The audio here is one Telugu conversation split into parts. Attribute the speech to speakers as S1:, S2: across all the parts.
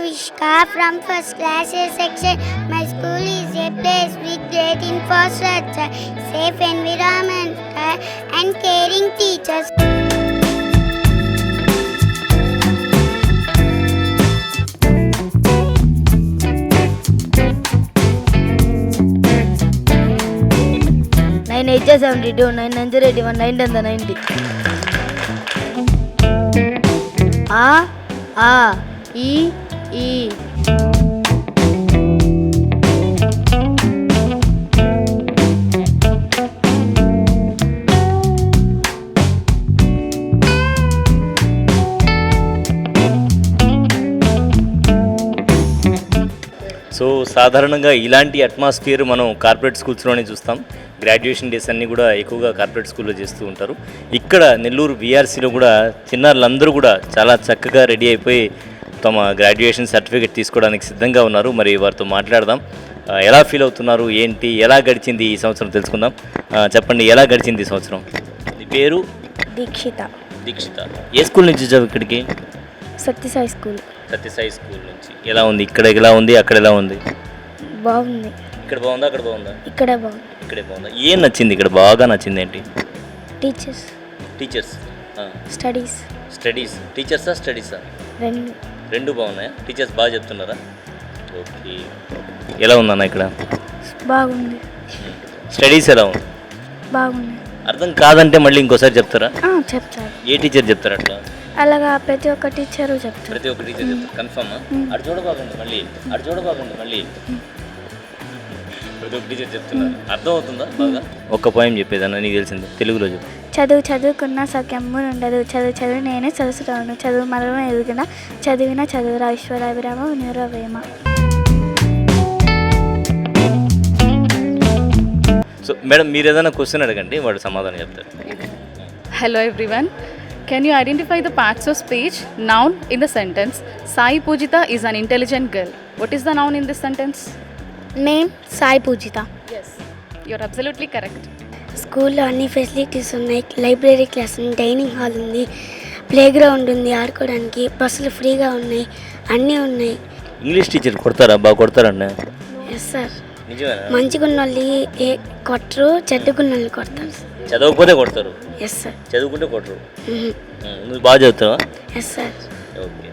S1: Vishka from first class A section. My school is a place with great infrastructure, safe environment and caring teachers.
S2: Nine 8 72, 9 9 81, 9 10 90. A E.
S3: So సాధారణంగా ఇలాంటి అట్మాస్ఫియర్ మనం కార్పొరేట్ స్కూల్స్లోనే చూస్తాం. గ్రాడ్యుయేషన్ డేస్ అన్నీ కూడా ఎక్కువగా కార్పొరేట్ స్కూల్లో చేస్తూ ఉంటారు. ఇక్కడ నెల్లూరు విఆర్సీలో కూడా చిన్నారులందరూ కూడా చాలా చక్కగా రెడీ అయిపోయి తమ గ్రాడ్యుయేషన్ సర్టిఫికేట్ తీసుకోవడానికి సిద్ధంగా ఉన్నారు. మరి వారితో మాట్లాడదాం. ఎలా ఫీల్ అవుతున్నారు, ఏంటి, ఎలా గడిచింది ఈ సంవత్సరం తెలుసుకుందాం. చెప్పండి, ఎలా గడిచింది ఈ సంవత్సరం? మీ పేరు?
S2: దీక్షిత.
S3: ఏ స్కూల్ నుంచి వచ్చావు ఇక్కడికి?
S2: సత్యసాయి స్కూల్.
S3: సత్యసాయి స్కూల్ నుంచి. ఎలా ఉంది? ఇక్కడ ఎలా ఉంది, అక్కడ ఎలా ఉంది?
S2: బాగుంది.
S3: ఇక్కడ బాగుందా, అక్కడ బాగుందా?
S2: ఇక్కడే బాగుంది.
S3: ఇక్కడే బాగుందా? ఏం నచ్చింది ఇక్కడ? బాగా నచ్చింది ఏంటి?
S2: Teachers
S3: studies. టీచర్సా స్టడీసా? రెండు బాగున్నాయా? టీచర్స్ బాగా చెప్తున్నారా? ఓకే. ఎలా ఉందన్న ఇక్కడ?
S2: బాగుంది.
S3: స్టడీస్ ఎలా ఉంది?
S2: బాగుంది.
S3: అర్థం కాదంటే మళ్ళీ ఇంకోసారి చెప్తారా?
S2: చెప్తారు.
S3: ఏ టీచర్ చెప్తారు అట్లా?
S2: అలాగా ప్రతి ఒక్క టీచరు చెప్తారు.
S3: ప్రతి ఒక్క టీచర్ చెప్తారు. కన్ఫర్మా? అటు చూడబాగండి మళ్ళీ ప్రతి ఒక్క టీచర్ చెప్తున్నారు. అర్థం అవుతుందా బాగా? ఒక్క పోయం చెప్పేదన్న నీకు తెలిసింది తెలుగులో చెప్పు.
S2: చదువుకున్న సఖ్యము ఉండదు, చదువు నేను సరస్సురావును, చదువు మరణ ఎదుగున చదివిన చదువురా ఈశ్వరాభిరామ నిరవేమ.
S3: సో మేడం, మీరు ఏదైనా క్వశ్చన్ అడగండి, వాడు సమాధానం చెప్తారు.
S4: Hello everyone. Can you identify the parts of speech, noun in the sentence? Sai Pujita is an intelligent girl. What is the noun in this sentence?
S1: Name Sai Pujita.
S4: Yes, you're absolutely correct.
S1: స్కూల్లో అన్ని ఫెసిలిటీస్ ఉన్నాయి. లైబ్రరీ క్లాస్ ఉంది, డైనింగ్ హాల్ ఉంది, ప్లే గ్రౌండ్ ఉంది, ఆడుకోవడానికి బస్సులు ఫ్రీగా ఉన్నాయి, అన్నీ ఉన్నాయి.
S3: ఇంగ్లీష్ టీచర్ కొడతారా? బాగా కొడతారండి?
S1: Yes sir.
S3: నిజమేనా?
S1: మంచిగున్న వాళ్ళు కొట్టరు, చెడ్డగున్న వాళ్ళు కొడతారు.
S3: చదవకపోతే కొడతారు?
S1: Yes sir.
S3: చదువుకుంటే కొట్టరు. నువ్వు బాగా చదువుతావా?
S1: Yes sir.
S3: Okay.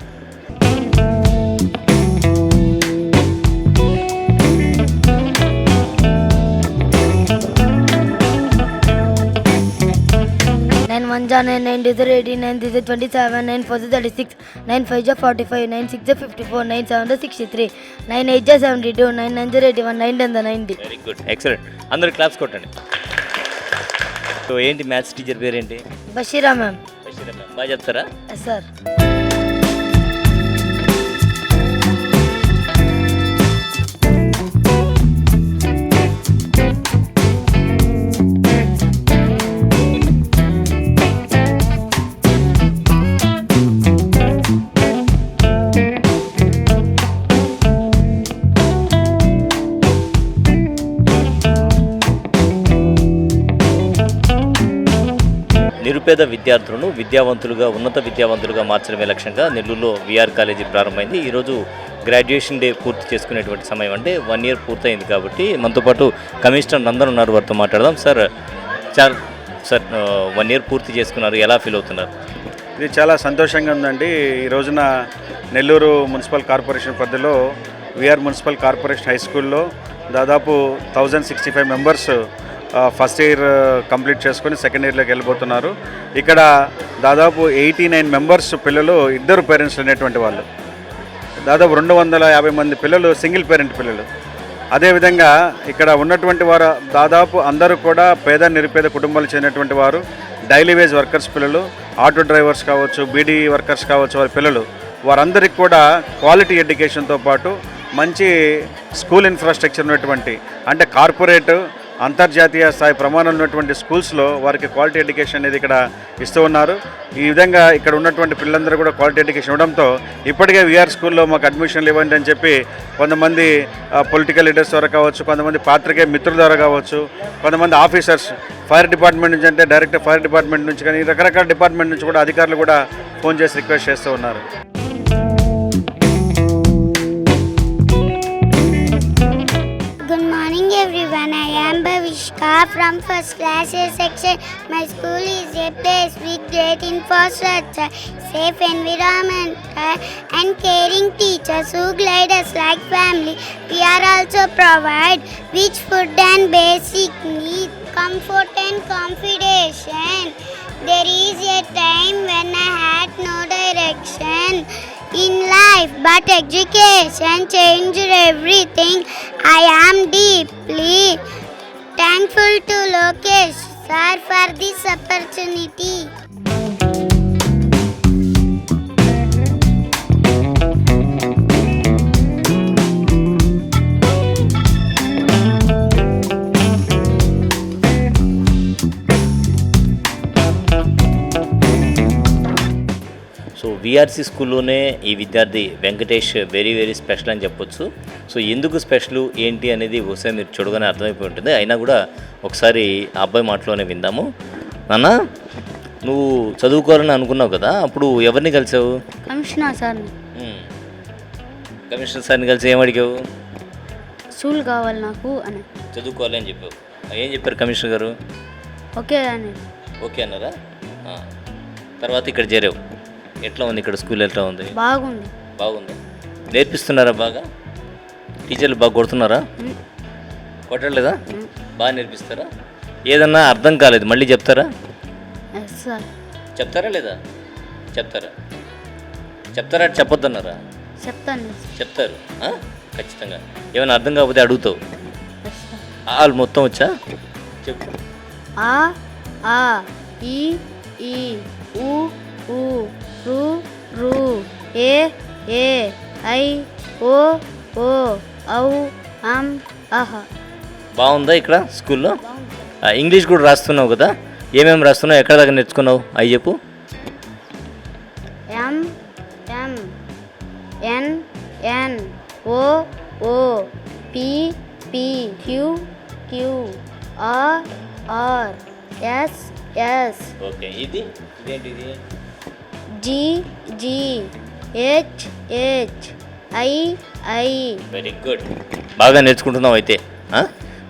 S2: Nine 1 9 9 2 18 9 3 27 9 4 36 9 5 45 9 6 54 9 7 63 9 8 72 9 9 81 9 10 90.
S3: Very good, excellent. అందరు క్లాప్స్ కొట్టండి. సో ఏంటి మ్యాథ్స్ టీచర్ పేరేంటి?
S2: బషీరా మ్యామ్.
S3: బాగా చెప్తారా?
S2: సార్.
S3: నిరుపేద విద్యార్థులను విద్యావంతులుగా, ఉన్నత విద్యావంతులుగా మార్చడమే లక్ష్యంగా నెల్లూరులో విఆర్ కాలేజీ ప్రారంభమైంది. ఈరోజు గ్రాడ్యుయేషన్ డే పూర్తి చేసుకునేటువంటి సమయం, అంటే 1 year పూర్తయింది కాబట్టి మనతో పాటు కమిషనర్ నందన్ ఉన్నారు, వారితో మాట్లాడదాం. సార్ 1 year పూర్తి చేసుకున్నారు, ఎలా ఫీల్ అవుతున్నారు?
S5: ఇది చాలా సంతోషంగా ఉందండి. ఈ రోజున నెల్లూరు మున్సిపల్ కార్పొరేషన్ పరిధిలో విఆర్ మున్సిపల్ కార్పొరేషన్ హై స్కూల్లో దాదాపు 1065 మెంబర్స్ ఫస్ట్ ఇయర్ కంప్లీట్ చేసుకొని సెకండ్ ఇయర్లోకి వెళ్ళిపోతున్నారు. ఇక్కడ దాదాపు 89 మెంబర్స్ పిల్లలు ఇద్దరు పేరెంట్స్ అనేటువంటి వాళ్ళు, దాదాపు 250 మంది పిల్లలు సింగిల్ పేరెంట్ పిల్లలు. అదేవిధంగా ఇక్కడ ఉన్నటువంటి వారు దాదాపు అందరూ కూడా పేద నిరుపేద కుటుంబాలు చెందినటువంటి వారు, డైలీ వేజ్ వర్కర్స్ పిల్లలు, ఆటో డ్రైవర్స్ కావచ్చు, బీడీ వర్కర్స్ కావచ్చు, వారి పిల్లలు, వారందరికీ కూడా క్వాలిటీ ఎడ్యుకేషన్తో పాటు మంచి స్కూల్ ఇన్ఫ్రాస్ట్రక్చర్ ఉన్నటువంటి, అంటే కార్పొరేట్ అంతర్జాతీయ స్థాయి ప్రమాణం ఉన్నటువంటి స్కూల్స్లో వారికి క్వాలిటీ ఎడ్యుకేషన్ అనేది ఇక్కడ ఇస్తూ ఉన్నారు. ఈ విధంగా ఇక్కడ ఉన్నటువంటి పిల్లలందరూ కూడా క్వాలిటీ ఎడ్యుకేషన్ ఇవ్వడంతో ఇప్పటికే విఆర్ స్కూల్లో మాకు అడ్మిషన్లు ఇవ్వండి అని చెప్పి కొంతమంది పొలిటికల్ లీడర్స్ ద్వారా కావచ్చు, కొంతమంది పాత్రికేయ మిత్రుల ద్వారా కావచ్చు, కొంతమంది ఆఫీసర్స్, ఫైర్ డిపార్ట్మెంట్ నుంచి అంటే డైరెక్ట్ ఫైర్ డిపార్ట్మెంట్ నుంచి కానీ రకరకాల డిపార్ట్మెంట్ నుంచి కూడా అధికారులు కూడా ఫోన్ చేసి రిక్వెస్ట్ చేస్తూ ఉన్నారు.
S1: from first class A section. My school is a place with great infrastructure, safe environment, and caring teachers who guide us like family. We are also provide rich food and basic needs, comfort and confidation. There is a time when I had no direction in life, but education changed everything. I am deeply thankful to Lokesh sir for this opportunity.
S3: So VRC స్కూల్లోనే ఈ విద్యార్థి వెంకటేష్ వెరీ వెరీ స్పెషల్ అని చెప్పొచ్చు. సో ఎందుకు స్పెషల్ ఏంటి అనేది ఒకసారి మీరు చూడగానే అర్థమైపోయి ఉంటుంది. అయినా కూడా ఒకసారి ఆ అబ్బాయి మాటలోనే విందాము. నాన్న, నువ్వు చదువుకోవాలని అనుకున్నావు కదా, అప్పుడు ఎవరిని కలిసావు?
S2: కమిషనర్ సార్ని.
S3: కమిషనర్ సార్ని కలిసి ఏం అడిగావు?
S2: స్కూల్ కావాలి నాకు అని.
S3: చదువుకోవాలి అని చెప్పావు. ఏం చెప్పారు కమిషనర్ గారు?
S2: ఓకే అని.
S3: ఓకే అన్నారా? తర్వాత ఇక్కడ చేరావు. ఎట్లా ఉంది ఇక్కడ స్కూల్? ఎట్లా ఉంది?
S2: బాగుంది.
S3: బాగుంది. నేర్పిస్తున్నారా బాగా? టీచర్లు బాగా కొడుతున్నారా? కొట్టలేదా? బాగా నేర్పిస్తారా? ఏదన్నా అర్థం కాలేదు మళ్ళీ చెప్తారా?
S2: Yes sir.
S3: చెప్తారా లేదా? చెప్తారా? చెప్తారా చెప్పొద్దన్నారా?
S2: చెప్తాను.
S3: చెప్తారు ఖచ్చితంగా. ఏమైనా అర్థం కాకపోతే అడుగుతావు.
S2: Yes sir.
S3: వాళ్ళు మొత్తం వచ్చా? చెప్పు.
S2: ఆ ఆ ఈ ఈ ఊ ఊ రు రు ఏ ఏ ఐ ఓ ఓ ఔ అం అహ.
S3: బాగుందా ఇక్కడ స్కూల్లో? ఇంగ్లీష్ కూడా రాస్తున్నావు కదా, ఏమేమి రాస్తున్నావు? ఎక్కడ దాకా నేర్చుకున్నావు అవి చెప్పు.
S2: M M N N O O P P Q Q R R S S.
S3: Okay. ఇదేంటి ఇది?
S2: G G H H I I.
S3: Very good. బాగా నేర్చుకుంటున్నావు అయితే.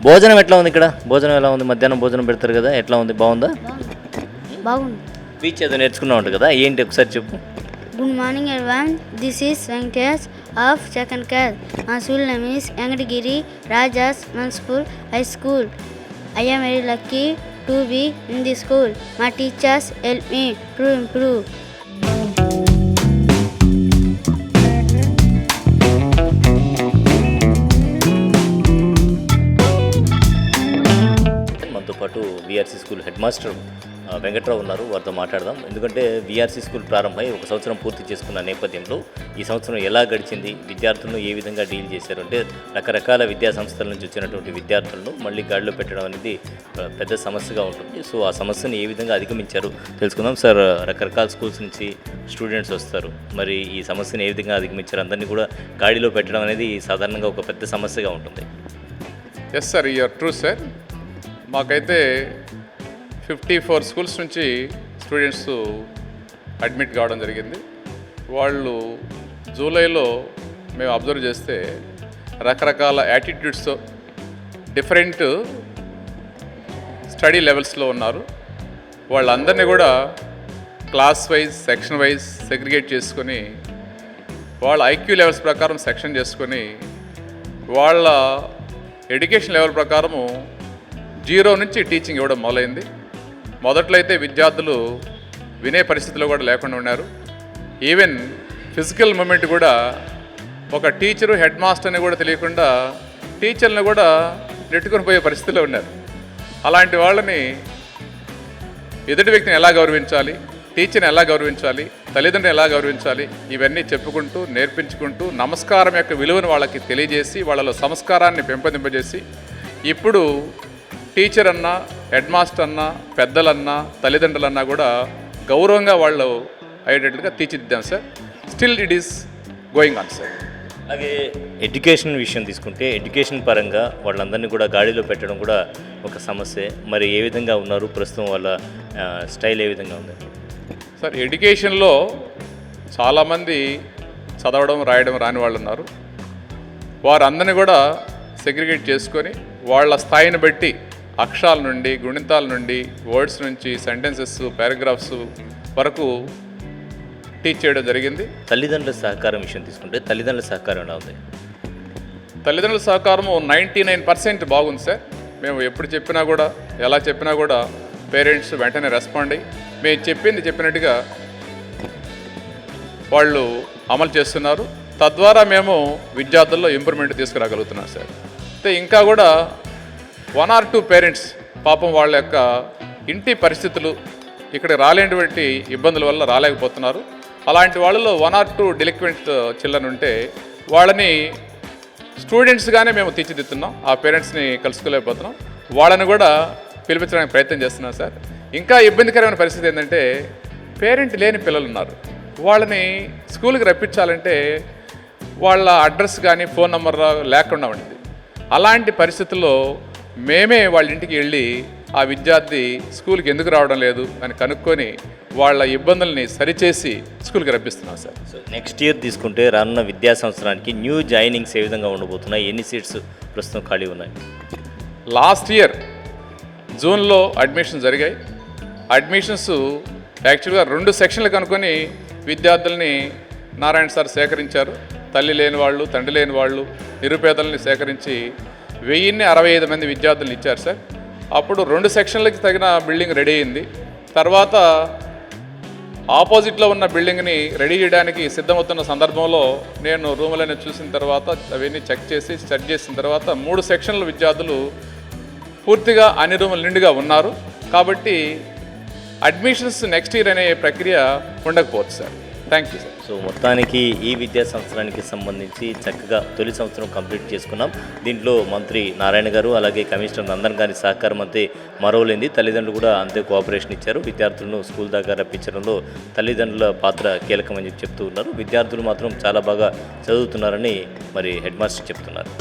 S3: భోజనం ఎట్లా ఉంది ఇక్కడ? భోజనం ఎలా ఉంది? మధ్యాహ్నం భోజనం పెడతారు కదా, ఎట్లా ఉంది? బాగుందా?
S2: బాగుంది.
S3: స్పీచ్ ఏదో నేర్చుకున్నావు ఉంటుంది కదా, ఏంటి ఒకసారి చెప్పు.
S2: Good morning everyone. This is Venkatesh of second class. My school name is Venkatagiri Rajas Municipal High School. I am very lucky to be in this school. My teachers help me to improve.
S3: మనతో పాటు VRC school head master Venkatrao ఉన్నారు. వారితో మాట్లాడదాం. ఎందుకంటే విఆర్సి స్కూల్ ప్రారంభమై 1 సంవత్సరం పూర్తి చేసుకున్న నేపథ్యంలో ఈ సంవత్సరం ఎలా గడిచింది, విద్యార్థులను ఏ విధంగా డీల్ చేశారు అంటే, రకరకాల విద్యా సంస్థల నుంచి వచ్చినటువంటి విద్యార్థులను మళ్ళీ గాడిలో పెట్టడం అనేది పెద్ద సమస్యగా ఉంటుంది. సో ఆ సమస్యను ఏ విధంగా అధిగమించారు తెలుసుకుందాం. సార్, రకరకాల స్కూల్స్ నుంచి స్టూడెంట్స్ వస్తారు, మరి ఈ సమస్యను ఏ విధంగా అధిగమించారు? అందరినీ కూడా గాడిలో పెట్టడం అనేది సాధారణంగా ఒక పెద్ద సమస్యగా ఉంటుంది.
S6: Yes sir, you're true sir. మాకైతే 54 స్కూల్స్ నుంచి స్టూడెంట్స్ అడ్మిట్ కావడం జరిగింది. వాళ్ళు జూలైలో మేము అబ్జర్వ్ చేస్తే రకరకాల యాటిట్యూడ్స్తో డిఫరెంట్ స్టడీ లెవెల్స్లో ఉన్నారు. వాళ్ళందరినీ కూడా class wise, section wise segregate చేసుకొని వాళ్ళ ఐక్యూ లెవెల్స్ ప్రకారం సెక్షన్ చేసుకొని వాళ్ళ ఎడ్యుకేషన్ లెవెల్ ప్రకారము 0 నుంచి టీచింగ్ ఇవ్వడం మొదలైంది. మొదట్లో అయితే విద్యార్థులు వినే పరిస్థితిలో కూడా లేకుండా ఉన్నారు. ఈవెన్ ఫిజికల్ మూమెంట్ కూడా ఒక టీచరు, హెడ్ మాస్టర్ని కూడా తెలియకుండా టీచర్ని కూడా నెట్టుకొని పోయే పరిస్థితిలో ఉన్నారు. అలాంటి వాళ్ళని ఎదుటి వ్యక్తిని ఎలా గౌరవించాలి, టీచర్ని ఎలా గౌరవించాలి, తల్లిదండ్రులను ఎలా గౌరవించాలి, ఇవన్నీ చెప్పుకుంటూ, నేర్పించుకుంటూ, నమస్కారం యొక్క విలువను వాళ్ళకి తెలియజేసి వాళ్ళలో సంస్కారాన్ని పెంపొందింపజేసి ఇప్పుడు టీచర్ అన్నా, హెడ్ మాస్టర్ అన్నా, పెద్దలన్నా, తల్లిదండ్రులన్నా కూడా గౌరవంగా వాళ్ళు అయ్యేటట్లుగా తీర్చిదిద్దాం sir. Still it is going on sir.
S3: అలాగే ఎడ్యుకేషన్ విషయం తీసుకుంటే, ఎడ్యుకేషన్ పరంగా వాళ్ళందరినీ కూడా గాడిలో పెట్టడం కూడా ఒక సమస్య. మరి ఏ విధంగా ఉన్నారు ప్రస్తుతం? వాళ్ళ స్టైల్ ఏ విధంగా ఉంది
S6: సార్? ఎడ్యుకేషన్లో చాలామంది చదవడం, రాయడం రాని వాళ్ళు ఉన్నారు. వారందరినీ కూడా సెగ్రిగేట్ చేసుకొని వాళ్ళ స్థాయిని బట్టి అక్షరాల నుండి, గుణితాల నుండి, వర్డ్స్ నుంచి, సెంటెన్సెస్, పారాగ్రాఫ్స్ వరకు టీచ్ చేయడం జరిగింది.
S3: తల్లిదండ్రుల సహకారం విషయం తీసుకుంటే తల్లిదండ్రుల సహకారం ఎలా ఉంది?
S6: తల్లిదండ్రుల సహకారము 99% బాగుంది సార్. మేము ఎప్పుడు చెప్పినా కూడా, ఎలా చెప్పినా కూడా పేరెంట్స్ వెంటనే రెస్పాండ్ అయ్యి మేము చెప్పినట్టుగా వాళ్ళు అమలు చేస్తున్నారు. తద్వారా మేము విద్యార్థుల్లో ఇంప్రూవ్మెంట్ తీసుకురాగలుగుతున్నాం సార్. అయితే ఇంకా కూడా 1 or 2 పేరెంట్స్ పాపం వాళ్ళ యొక్క ఇంటి పరిస్థితులు, ఇక్కడ రాలేనటువంటి ఇబ్బందుల వల్ల రాలేకపోతున్నారు. అలాంటి వాళ్ళలో 1 or 2 డెలిక్వెంట్ చిల్డ్రన్ ఉంటే వాళ్ళని స్టూడెంట్స్గానే మేము తీర్చిదిద్దుతున్నాం. ఆ పేరెంట్స్ని కలుసుకోలేకపోతున్నాం. వాళ్ళని కూడా పిలిపించడానికి ప్రయత్నం చేస్తున్నాం సార్. ఇంకా ఇబ్బందికరమైన పరిస్థితి ఏంటంటే పేరెంట్ లేని పిల్లలు ఉన్నారు. వాళ్ళని స్కూల్కి రప్పించాలంటే వాళ్ళ అడ్రస్ కానీ ఫోన్ నెంబర్ లేకుండా ఉండేది. అలాంటి పరిస్థితుల్లో మేమే వాళ్ళ ఇంటికి వెళ్ళి ఆ విద్యార్థి స్కూల్కి ఎందుకు రావడం లేదు అని కనుక్కొని వాళ్ళ ఇబ్బందుల్ని సరిచేసి స్కూల్కి రప్పిస్తున్నాం సార్.
S3: సో నెక్స్ట్ ఇయర్ తీసుకుంటే రానున్న విద్యా సంవత్సరానికి న్యూ జాయినింగ్స్ ఏ విధంగా ఉండబోతున్నాయి? ఎన్ని సీట్స్ ప్రస్తుతం ఖాళీ ఉన్నాయి?
S6: లాస్ట్ ఇయర్ జూన్లో అడ్మిషన్ జరిగాయి. అడ్మిషన్స్ యాక్చువల్గా 2 సెక్షన్లు కనుక్కొని విద్యార్థుల్ని నారాయణ సార్ సేకరించారు. తల్లి లేని వాళ్ళు, తండ్రి లేని వాళ్ళు, నిరుపేదల్ని సేకరించి 1065 మంది విద్యార్థులు ఇచ్చారు సార్. అప్పుడు 2 సెక్షన్లకి తగిన బిల్డింగ్ రెడీ అయింది. తర్వాత ఆపోజిట్లో ఉన్న బిల్డింగ్ని రెడీ చేయడానికి సిద్ధమవుతున్న సందర్భంలో నేను రూములని చూసిన తర్వాత అవన్నీ చెక్ చేసి సెట్ చేసిన తర్వాత 3 సెక్షన్ల విద్యార్థులు పూర్తిగా అన్ని రూములు నిండుగా ఉన్నారు. కాబట్టి అడ్మిషన్స్ నెక్స్ట్ ఇయర్ అనే ప్రక్రియ ఉండకపోవచ్చు sir. Thank you sir.
S3: So మొత్తానికి ఈ విద్యా సంవత్సరానికి సంబంధించి చక్కగా తొలి సంవత్సరం కంప్లీట్ చేసుకున్నాం. దీంట్లో మంత్రి నారాయణ గారు అలాగే కమిషనర్ నందన్ గారి సహకారం అంతే మరవలేంది. తల్లిదండ్రులు కూడా అంతే కోఆపరేషన్ ఇచ్చారు. విద్యార్థులను స్కూల్ దాకా రప్పించడంలో తల్లిదండ్రుల పాత్ర కీలకమని చెప్తూ ఉన్నారు. విద్యార్థులు మాత్రం చాలా బాగా చదువుతున్నారని మరి హెడ్ మాస్టర్ చెప్తున్నారు.